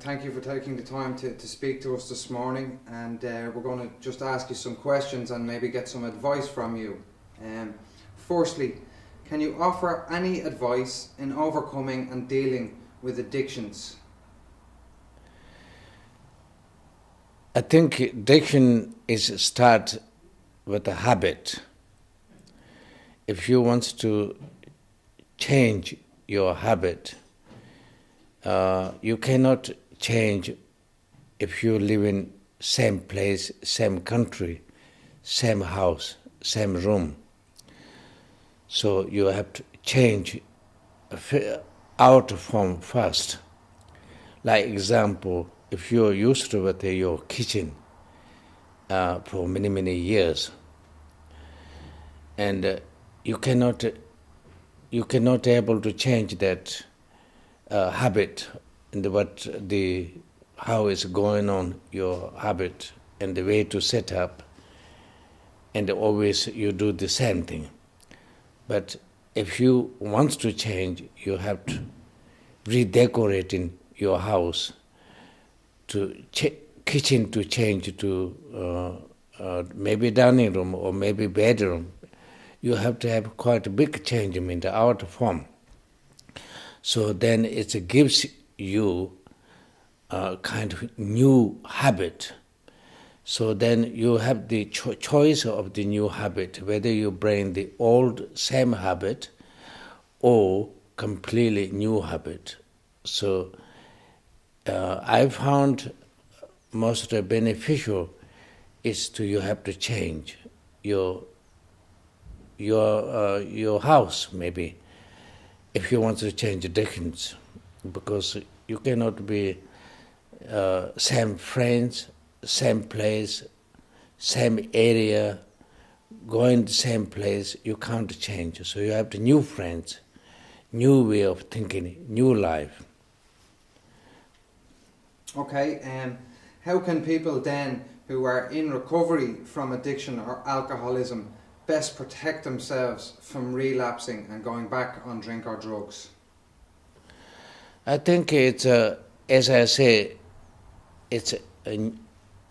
Thank you for taking the time to speak to us this morning, and we're going to just ask you some questions and maybe get some advice from you. Firstly, can you offer any advice in overcoming and dealing with addictions? I think addiction is start with a habit. If you want to change your habit, you cannot change if you live in same place, same country, same house, same room. So you have to change out from first. Like example, if you're used to with your kitchen for many, many years, and you cannot able to change that habit and how it's going on your habit and the way to set up, and always you do the same thing. But if you want to change, you have to redecorating your house, to kitchen to change to maybe dining room or maybe bedroom. You have to have quite a big change in the outer form. So then it gives you a kind of new habit. So then you have the choice of the new habit, whether you bring the old same habit or completely new habit. So I found most beneficial is you have to change your house maybe, if you want to change addictions, because you cannot be same friends, same place, same area, going the same place, you can't change. So you have to new friends, new way of thinking, new life. Okay, how can people then who are in recovery from addiction or alcoholism best protect themselves from relapsing and going back on drink or drugs? I think it's, as I say,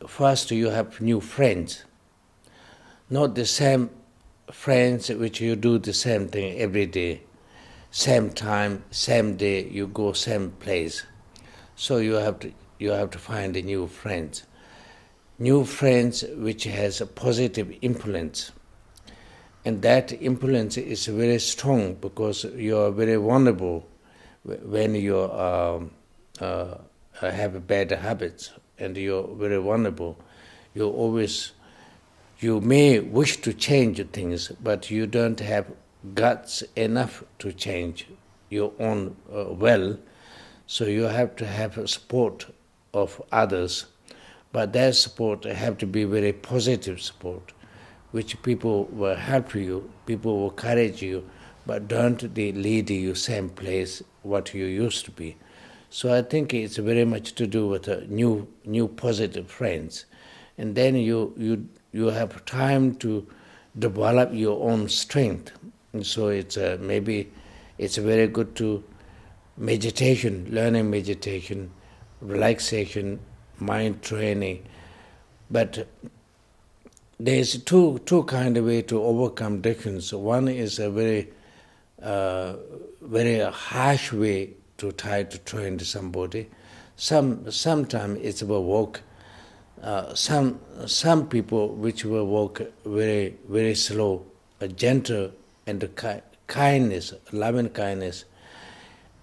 first you have new friends, not the same friends which you do the same thing every day, same time, same day, you go same place. So you have to find a new friends which has a positive influence. And that influence is very strong because you are very vulnerable when you have bad habits, and you're very vulnerable. You may wish to change things, but you don't have guts enough to change your own well. So you have to have support of others, but that support have to be very positive support, which people will help you, people will encourage you, but don't they lead you same place what you used to be. So I think it's very much to do with new positive friends, and then you have time to develop your own strength. And so it's maybe it's very good to meditation, learning meditation, relaxation, mind training, but there's two kind of way to overcome addictions. One is a very harsh way to try to train somebody. Sometimes it's about walk. Some people which will walk very very slow, gentle, and kindness, loving kindness.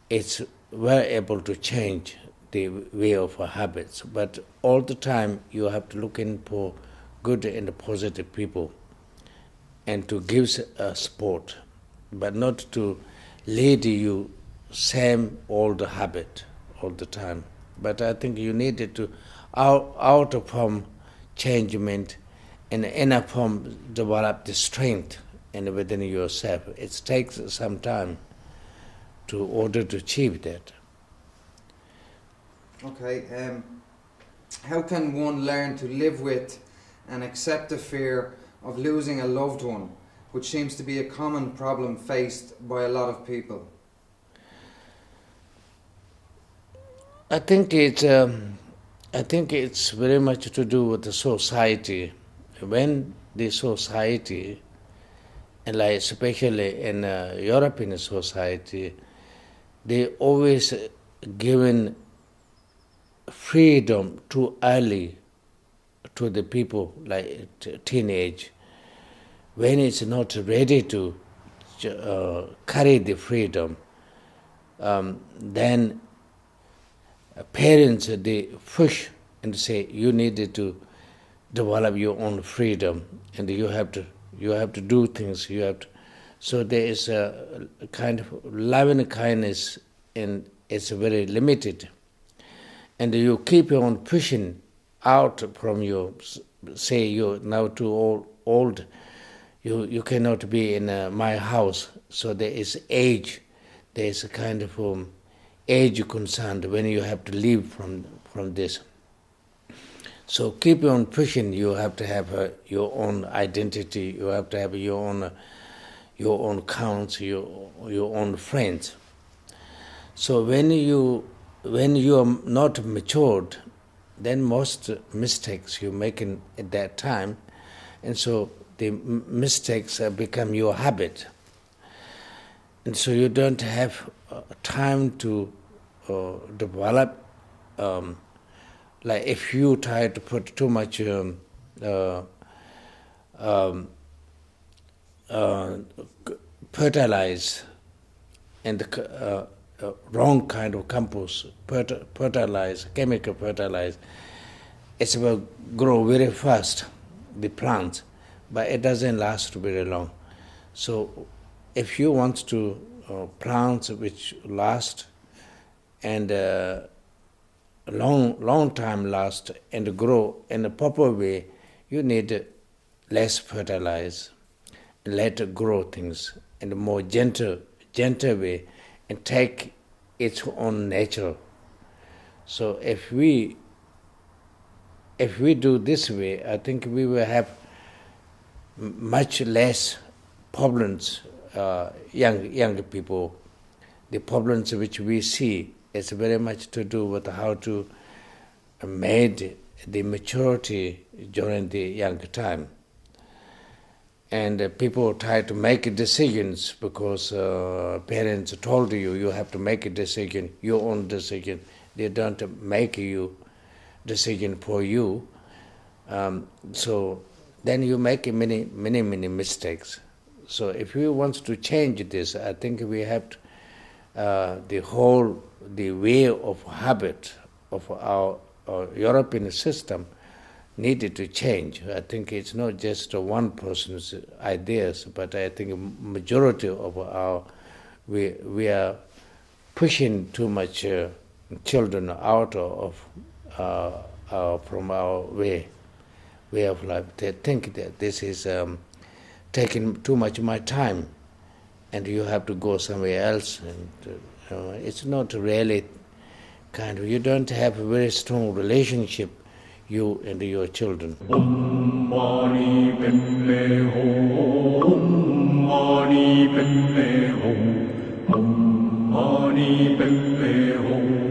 It's well able to change the way of our habits. But all the time you have to look in for good and positive people, and to give support, but not to lead you same old habit all the time. But I think you needed to out from changement and inner form develop the strength and within yourself. It takes some time to order to achieve that. Okay. How can one learn to live with and accept the fear of losing a loved one, which seems to be a common problem faced by a lot of people? I think it's very much to do with the society. When the society, and like especially in European society, they always given freedom too early to the people, like teenage, when it's not ready to carry the freedom, then parents they push and say you needed to develop your own freedom and you have to do things. So there is a kind of love and kindness, and it's very limited. And you keep on pushing out from your, say you're now too old, you cannot be in my house. So there is age, there is a kind of age concerned when you have to leave from this. So keep on pushing. You have to have your own identity. You have to have your own counts, your own friends. So when you are not matured, then most mistakes you make at that time, and so the mistakes become your habit, and so you don't have time to develop. Like if you try to put too much fertilize and wrong kind of compost, fertilize, chemical fertilize, it will grow very fast, the plant, but it doesn't last very long. So if you want to plants which last and long time last and grow in a proper way, you need less fertilize, let it grow things in a more gentle way and take its own nature. So if we do this way, I think we will have much less problems. Young people, the problems which we see is very much to do with how to made the maturity during the young time. And people try to make decisions because parents told you have to make a decision, your own decision. They don't make you decision for you. So then you make many mistakes. So if we want to change this, I think we have to, the way of habit of our European system needed to change. I think it's not just one person's ideas, but I think a majority of we are pushing too much children out of from our way of life. They think that this is taking too much of my time, and you have to go somewhere else. And it's not really kind of, you don't have a very strong relationship, you and your children. Om Mani Padme Hum, Om Mani Padme Hum, Om Mani Padme Hum.